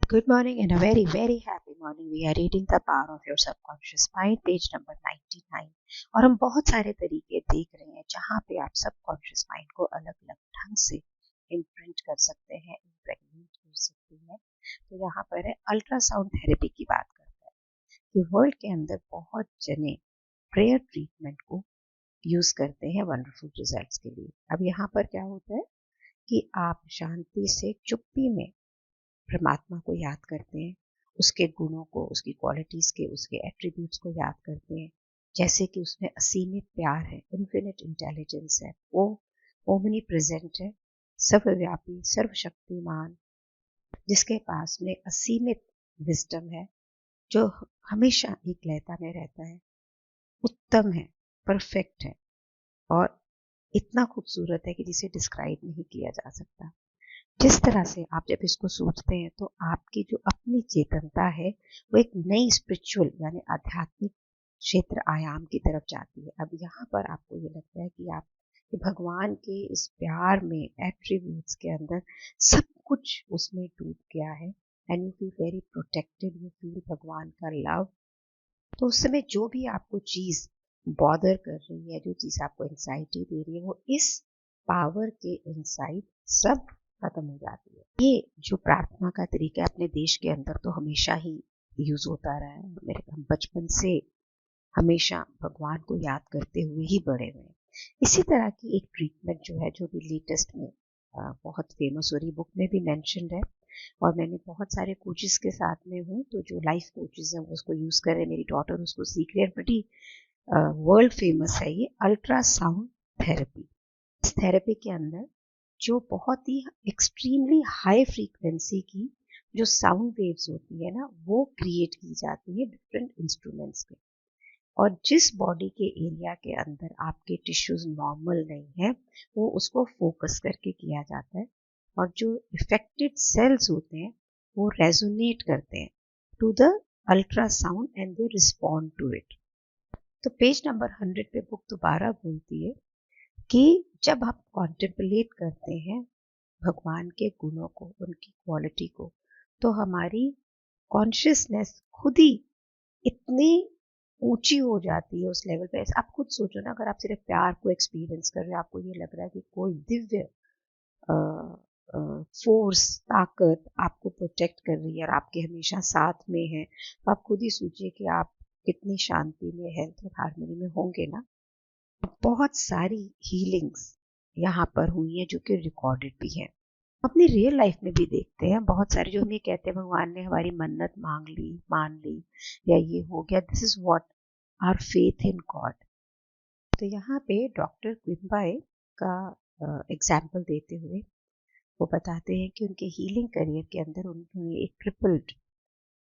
Good morning and a very, very happy morning. We are reading The Power of Your Subconscious Mind, page number 99। और हम बहुत सारे तरीके देख रहे हैं जहाँ पे आप सबकॉन्शियस माइंड को अलग अलग ढंग से इम्प्रिंट कर सकते हैं, इम्प्रेगनेट कर सकते हैं। तो यहाँ पर है अल्ट्रासाउंड थेरेपी की बात करते हैं कि वर्ल्ड के अंदर बहुत जने प्रेयर ट्रीटमेंट को यूज करते हैं वंडरफुल रिजल्ट्स के लिए। अब यहाँ पर क्या होता है कि आप शांति से चुप्पी में परमात्मा को याद करते हैं, उसके गुणों को, उसकी क्वालिटीज के, उसके एट्रीब्यूट्स को याद करते हैं, जैसे कि उसमें असीमित प्यार है, इन्फिनिट इंटेलिजेंस है, वो ओमनी प्रेजेंट है, सर्वव्यापी, सर्वशक्तिमान, जिसके पास में असीमित विजडम है, जो हमेशा एक लयता में रहता है, उत्तम है, परफेक्ट है और इतना खूबसूरत है कि जिसे डिस्क्राइब नहीं किया जा सकता। जिस तरह से आप जब इसको सोचते हैं तो आपकी जो अपनी चेतनता है वो एक नई स्पिरिचुअल यानी आध्यात्मिक क्षेत्र आयाम की तरफ जाती है। अब यहाँ पर आपको ये लगता है कि आप कि भगवान के इस प्यार में, एट्रीब्यूट्स के अंदर सब कुछ उसमें डूब गया है and you feel very protected, you feel भगवान का लव। तो उस समय जो भी आपको चीज बॉदर कर रही है, जो चीज आपको एंजाइटी दे रही है, वो इस पावर के इनसाइड सब खत्म हो जाती है। ये जो प्रार्थना का तरीका है अपने देश के अंदर तो हमेशा ही यूज होता रहा है। मेरे हम बचपन से हमेशा भगवान को याद करते हुए ही बड़े हुए। इसी तरह की एक ट्रीटमेंट जो है, जो भी लेटेस्ट में बहुत फेमस हो रही, बुक में भी मैंशनड है और मैंने बहुत सारे कोचेस के साथ में हूँ, तो जो लाइफ कोचेस हैं वो उसको यूज कर रहे हैं, मेरी डॉटर उसको सीख रही है। बड़ी वर्ल्ड फेमस है ये अल्ट्रासाउंड थेरेपी। इस थेरेपी के अंदर जो बहुत ही एक्सट्रीमली हाई फ्रीक्वेंसी की जो साउंड वेव्स होती है ना, वो क्रिएट की जाती है डिफरेंट इंस्ट्रूमेंट्स पे। और जिस बॉडी के एरिया के अंदर आपके टिश्यूज नॉर्मल नहीं है, वो उसको फोकस करके किया जाता है और जो इफेक्टेड सेल्स होते हैं वो रेजोनेट करते हैं to the ultrasound and they respond to it. तो पेज नंबर 100 पे बुक दोबारा बोलती है कि जब आप कॉन्टेम्पलेट करते हैं भगवान के गुणों को, उनकी क्वालिटी को, तो हमारी कॉन्शियसनेस खुद ही इतनी ऊंची हो जाती है उस लेवल पे। आप खुद सोचो ना, अगर आप सिर्फ प्यार को एक्सपीरियंस कर रहे हो, आपको ये लग रहा है कि कोई दिव्य फोर्स, ताकत आपको प्रोटेक्ट कर रही है और आपके हमेशा साथ में है, तो आप खुद ही सोचिए कि आप कितनी शांति में, हेल्थ और हार्मनी में होंगे ना। बहुत सारी हीलिंग्स यहाँ पर हुई है जो कि रिकॉर्डेड भी है। अपनी रियल लाइफ में भी देखते हैं बहुत सारे जो हम ये कहते हैं भगवान ने हमारी मन्नत मांग ली, मान ली, या ये हो गया, this is what our faith in God. तो यहाँ पे डॉक्टर क्विम्बाई का एग्जाम्पल देते हुए वो बताते हैं कि उनके हीलिंग करियर के अंदर उन्होंने एक क्रिपल्ड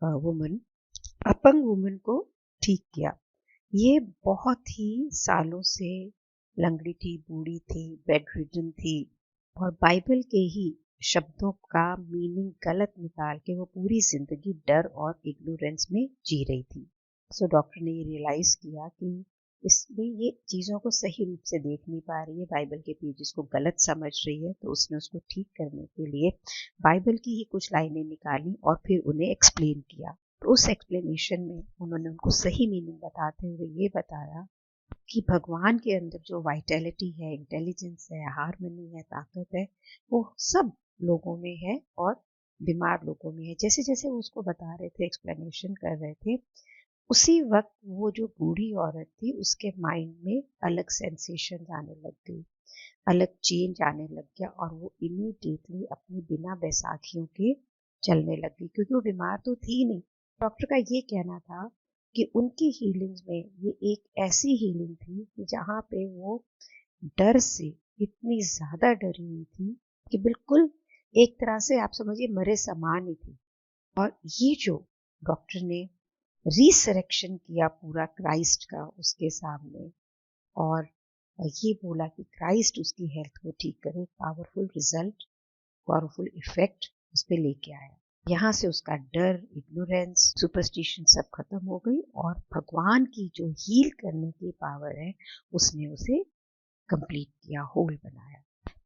वुमन, अपंग वुमन को ठीक किया। ये बहुत ही सालों से लंगड़ी थी, बूढ़ी थी, बेड रिडन थी और बाइबल के ही शब्दों का मीनिंग गलत निकाल के वो पूरी जिंदगी डर और इग्नोरेंस में जी रही थी। सो डॉक्टर ने ये रियलाइज किया कि इसमें ये चीज़ों को सही रूप से देख नहीं पा रही है, बाइबल के पेजेस को गलत समझ रही है। तो उसने उसको ठीक करने के लिए बाइबल की ही कुछ लाइनें निकाली और फिर उन्हें एक्सप्लेन किया। तो उस एक्सप्लेनेशन में उन्होंने उनको सही मीनिंग बताते हुए ये बताया कि भगवान के अंदर जो वाइटैलिटी है, इंटेलिजेंस है, हार्मनी है, ताकत है, वो सब लोगों में है और बीमार लोगों में है। जैसे जैसे वो उसको बता रहे थे, एक्सप्लेनेशन कर रहे थे, उसी वक्त वो जो बूढ़ी औरत थी उसके माइंड में अलग सेंसेशन आने लग गई, अलग चेंज आने लग गया और वो इमीडिएटली अपनी बिना बैसाखियों के चलने लग गई, क्योंकि वो बीमार तो थी नहीं। डॉक्टर का ये कहना था कि उनकी हीलिंग्स में ये एक ऐसी हीलिंग थी कि जहाँ पे वो डर से इतनी ज्यादा डरी हुई थी कि बिल्कुल एक तरह से आप समझिए मरे समान ही थी। और ये जो डॉक्टर ने रिसरेक्शन किया पूरा क्राइस्ट का उसके सामने और ये बोला कि क्राइस्ट उसकी हेल्थ को ठीक करे, पावरफुल रिजल्ट, पावरफुल इफेक्ट उस पर लेके आया। यहाँ से उसका डर, इग्नोरेंस, सुपरस्टिशन सब खत्म हो गई और भगवान की जो हील करने की पावर है उसने उसे कंप्लीट किया, होल बनाया।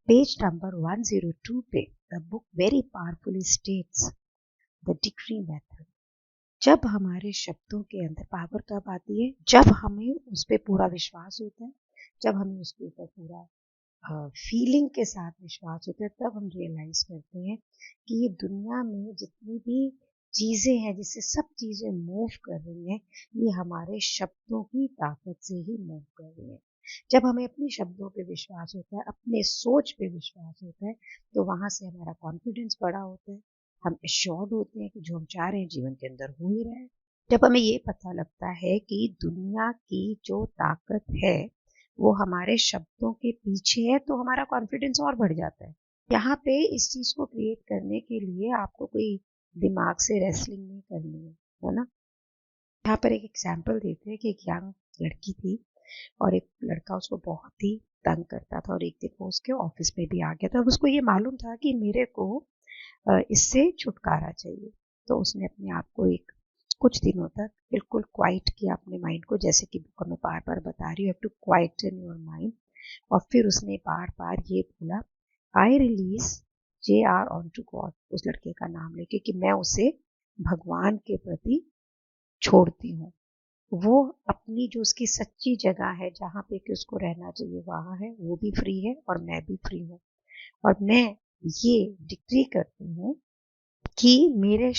पेज नंबर 102 पे the book very powerfully states the decree method. जब हमारे शब्दों के अंदर पावर कब आती है? जब हमें उस पर पूरा विश्वास होता है, जब हमें उसके ऊपर पूरा फीलिंग के साथ विश्वास होता है, तब हम रियलाइज करते हैं कि ये दुनिया में जितनी भी चीजें हैं, जिससे सब चीजें मूव कर रही हैं, ये हमारे शब्दों की ताकत से ही मूव कर रही हैं। जब हमें अपने शब्दों पे विश्वास होता है, अपने सोच पे विश्वास होता है, तो वहां से हमारा कॉन्फिडेंस बड़ा होता है। हम एश्योर्ड होते हैं कि जो हम चाह रहे हैं जीवन के अंदर हो ही रहा है। जब हमें ये पता लगता है कि दुनिया की जो ताकत है वो हमारे शब्दों के पीछे है, तो हमारा कॉन्फिडेंस और बढ़ जाता है। यहाँ पे इस चीज को क्रिएट करने के लिए आपको कोई दिमाग से रेसलिंग नहीं करनी है ना। यहाँ पर एक एग्जाम्पल देते हैं कि एक यंग लड़की थी और एक लड़का उसको बहुत ही तंग करता था, और एक दिन वो उसके ऑफिस में भी आ गया था। उसको ये मालूम था कि मेरे को इससे छुटकारा चाहिए, तो उसने अपने आप को एक कुछ दिनों तक बिल्कुल क्वाइट किया अपने माइंड को, जैसे कि बुक में बार बार बता रही हूँ, टू क्वाइटन योर माइंड। और फिर उसने बार बार ये बोला, I release JR on to God, उस लड़के का नाम लेके, कि मैं उसे भगवान के प्रति छोड़ती हूँ। वो अपनी जो उसकी सच्ची जगह है, जहाँ पे कि उसको रहना चाहिए, वहां है, वो भी फ्री है और मैं भी फ्री हूँ। और मैं ये डिक्री करती हूँ कि मेरे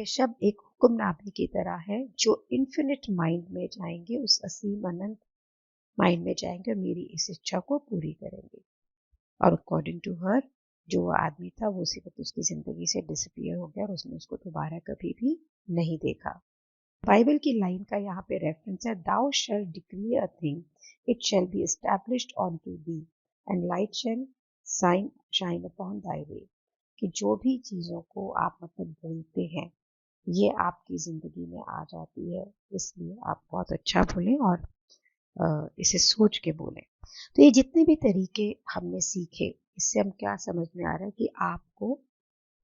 शब्द एक हुक्मनामे की तरह है, जो इन्फिनिट माइंड में जाएंगे, उस असीम अनंत माइंड में जाएंगे और मेरी इस इच्छा को पूरी करेंगे। और अकॉर्डिंग टू हर, जो आदमी था वो उसी वक्त उसकी जिंदगी से डिसअपियर हो गया और उसने उसको दोबारा कभी भी नहीं देखा। बाइबल की लाइन का यहाँ पे रेफरेंस है, thou shalt decree a thing, it shall be established unto thee, and light shall shine upon thy way. कि जो भी चीजों को आप बोलते हैं, ये आपकी जिंदगी में आ जाती है, इसलिए आप बहुत अच्छा बोलें और इसे सोच के बोलें। तो ये जितने भी तरीके हमने सीखे, इससे हम क्या समझ में आ रहा है कि आपको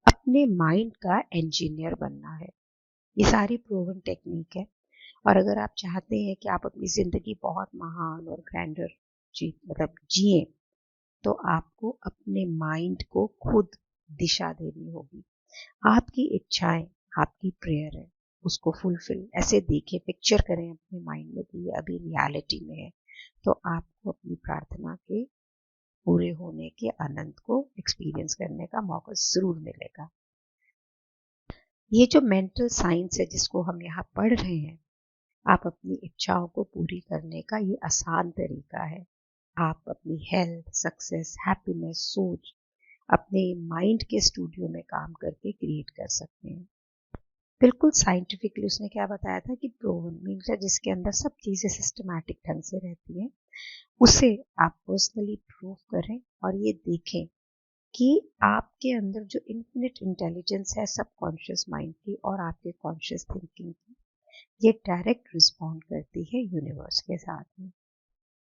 अपने माइंड का इंजीनियर बनना है। ये सारी प्रूवन टेक्निक है। और अगर आप चाहते हैं कि आप अपनी जिंदगी बहुत महान और ग्रैंडर जिए, तो आपको अपने माइंड को खुद दिशा देनी होगी। आपकी इच्छाएं, आपकी प्रेयर है, उसको फुलफिल ऐसे देखें, पिक्चर करें अपने माइंड में कि ये अभी रियलिटी में है, तो आपको अपनी प्रार्थना के पूरे होने के आनंद को एक्सपीरियंस करने का मौका जरूर मिलेगा। ये जो मेंटल साइंस है जिसको हम यहाँ पढ़ रहे हैं, आप अपनी इच्छाओं को पूरी करने का ये आसान तरीका है। आप अपनी हेल्थ, सक्सेस, हैप्पीनेस, सोच अपने माइंड के स्टूडियो में काम करके क्रिएट कर सकते हैं। बिल्कुल साइंटिफिकली उसने क्या बताया था कि प्रूवन मीन्स जिसके अंदर सब चीजें सिस्टमैटिक ढंग से रहती हैं, उसे आप पर्सनली प्रूव करें और ये देखें कि आपके अंदर जो इन्फिनिट इंटेलिजेंस है सबकॉन्शियस माइंड की और आपके कॉन्शियस थिंकिंग की, ये डायरेक्ट रिस्पॉन्ड करती है यूनिवर्स के साथ में।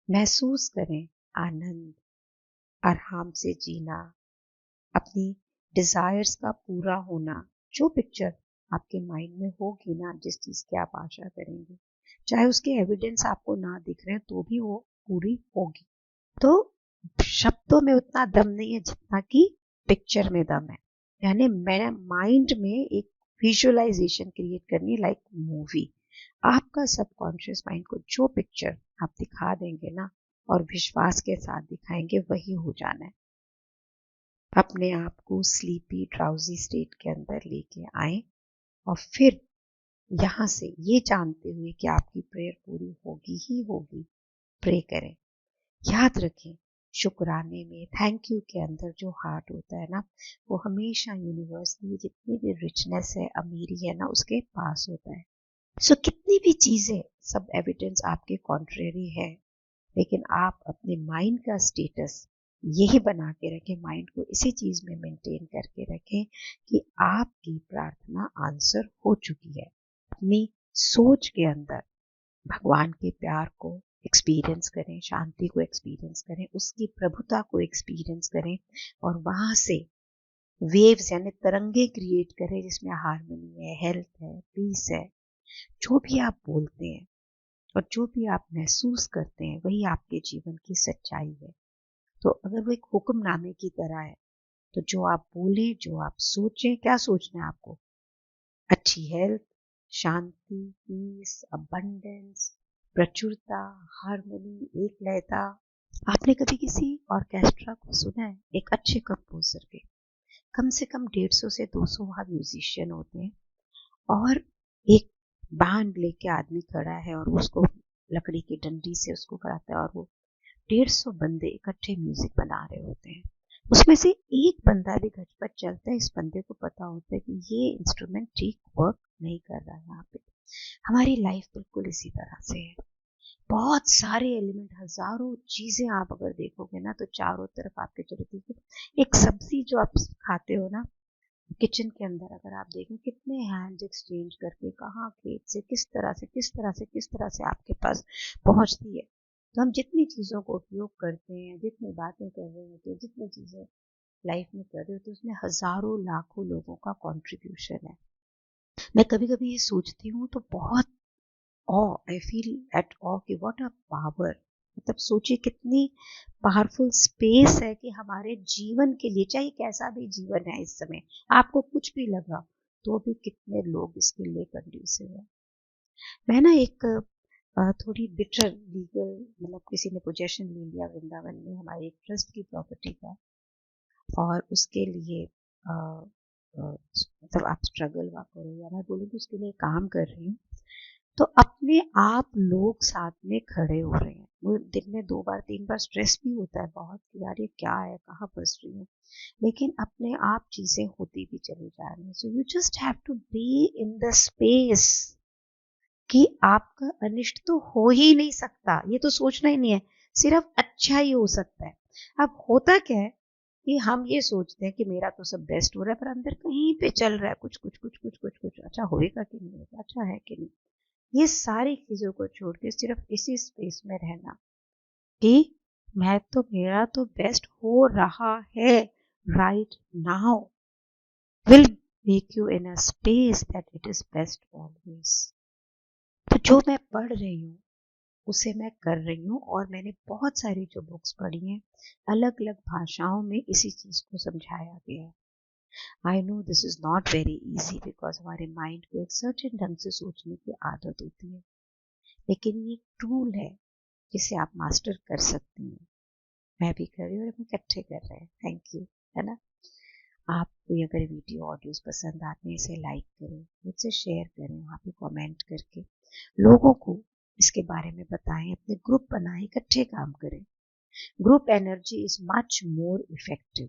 महसूस करें आनंद, आराम से जीना, अपनी डिजायर्स का पूरा होना। जो पिक्चर आपके माइंड में होगी ना, जिस चीज की आप आशा करेंगे, चाहे उसके एविडेंस आपको ना दिख रहे हैं, तो भी वो पूरी होगी। तो शब्दों में उतना दम नहीं है जितना कि पिक्चर में दम है। यानी मेरे माइंड में एक विजुअलाइजेशन क्रिएट करनी, लाइक मूवी। आपका सबकॉन्शियस माइंड को जो पिक्चर आप दिखा देंगे ना, और विश्वास के साथ दिखाएंगे, वही हो जाना है। अपने आप को स्लीपी ड्राउजी स्टेट के अंदर लेके आए और फिर यहाँ से ये जानते हुए कि आपकी प्रेयर पूरी होगी ही होगी, प्रे करें। याद रखें, शुक्राने में, थैंक यू के अंदर जो हार्ट होता है ना, वो हमेशा यूनिवर्स की जितनी भी रिचनेस है, अमीरी है ना, उसके पास होता है। सो कितनी भी चीजें, सब एविडेंस आपके कॉन्ट्रेरी है, लेकिन आप अपने माइंड का स्टेटस यही बना के रखें, माइंड को इसी चीज में मेंटेन करके रखें कि आपकी प्रार्थना आंसर हो चुकी है। अपनी सोच के अंदर भगवान के प्यार को एक्सपीरियंस करें, शांति को एक्सपीरियंस करें, उसकी प्रभुता को एक्सपीरियंस करें, और वहां से वेव्स यानी तरंगे क्रिएट करें जिसमें हार्मनी है, हेल्थ है, पीस है। जो भी आप बोलते हैं और जो भी आप महसूस करते हैं, वही आपके जीवन की सच्चाई है। तो अगर वो एक हुक्मनामे की तरह है, तो जो आप बोले, जो आप सोचें, क्या सोचना है आपको? अच्छी हेल्थ, शांति, पीस, अबंडेंस, प्रचुरता, हार्मनी, एक लयता। आपने कभी किसी ऑर्केस्ट्रा को सुना है? एक अच्छे कंपोजर के कम से कम 150 से 200 वहाँ म्यूजिशियन होते हैं, और एक बैंड लेके आदमी खड़ा है और उसको लकड़ी की डंडी से उसको कराता है, और वो 150 बंदे इकट्ठे म्यूजिक बना रहे होते हैं। उसमें से एक बंदा भी गजबज चलता है, इस बंदे को पता होता है कि ये इंस्ट्रूमेंट ठीक वर्क नहीं कर रहा है यहाँ पे। हमारी लाइफ बिल्कुल इसी तरह से है। बहुत सारे एलिमेंट, हजारों चीजें आप अगर देखोगे ना तो चारों तरफ आपके चलती है। एक सब्जी जो आप खाते हो ना, किचन के अंदर अगर आप देखें कितने हैंड्स एक्सचेंज करके कहाँ खेत से किस तरह से किस तरह से किस तरह से आपके पास पहुंचती है। तो हम जितनी चीज़ों को उपयोग करते हैं, जितनी बातें कर रहे होते हैं, जितनी चीज़ें लाइफ में कर रहे होते हैं, उसमें हजारों लाखों लोगों का कंट्रीब्यूशन है। मैं कभी कभी ये सोचती हूँ तो बहुत आई फील एट ऑ कि व्हाट अ पावर। मतलब सोचिए कितनी पावरफुल स्पेस है कि हमारे जीवन के लिए, चाहे कैसा भी जीवन है इस समय, आपको कुछ भी लगा तो भी कितने लोग इसके लिए कंड्यूसिव है। मैं ना एक थोड़ी बिटर लीगल, मतलब किसी ने पोजेशन ले लिया वृंदावन में हमारे एक ट्रस्ट की प्रॉपर्टी का, और उसके लिए मतलब आप स्ट्रगल वहाँ करो या मैं बोलूँगी उसके लिए काम कर रही हूँ, तो अपने आप लोग साथ में खड़े हो रहे हैं। वो दिन में 2 बार 3 बार स्ट्रेस भी होता है बहुत कि यार ये क्या है, कहाँ फंस रही हूँ, लेकिन अपने आप चीजें होती भी चली जा रही हैं। So you just have to be in the space कि आपका अनिष्ट तो हो ही नहीं सकता, ये तो सोचना ही नहीं है, सिर्फ अच्छा ही हो सकता है। अब होता क्या है कि हम ये सोचते हैं कि मेरा तो सब बेस्ट हो रहा है, पर अंदर कहीं पे चल रहा है कुछ कुछ कुछ कुछ कुछ कुछ, अच्छा होएगा कि नहीं होगा, अच्छा है कि नहीं। ये सारी चीजों को छोड़ के सिर्फ इसी स्पेस में रहना कि मैं तो, मेरा तो बेस्ट हो रहा है right now, will make you in a space that it is best always. तो जो मैं पढ़ रही हूँ उसे मैं कर रही हूँ, और मैंने बहुत सारी जो बुक्स पढ़ी हैं अलग अलग भाषाओं में इसी चीज को समझाया गया है। I know this is not very easy because हमारे माइंड को एक सर्टेन ढंग से सोचने की आदत होती है, लेकिन ये टूल है जिसे आप मास्टर कर सकती हैं। मैं भी कर रही हूँ और हम इकट्ठे कर रहे हैं। थैंक यू, है ना। आपको अगर वीडियो ऑडियोज पसंद आते हैं इसे लाइक करें, मुझसे शेयर करें, वहाँ पे कमेंट करके लोगों को इसके बारे में बताएं, अपने ग्रुप बनाएं, इकट्ठे काम करें। Group energy is much more effective.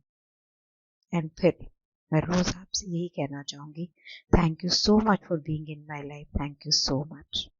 And फिर मैं रोज आपसे यही कहना चाहूंगी, thank you so much for being in my life, thank you so much.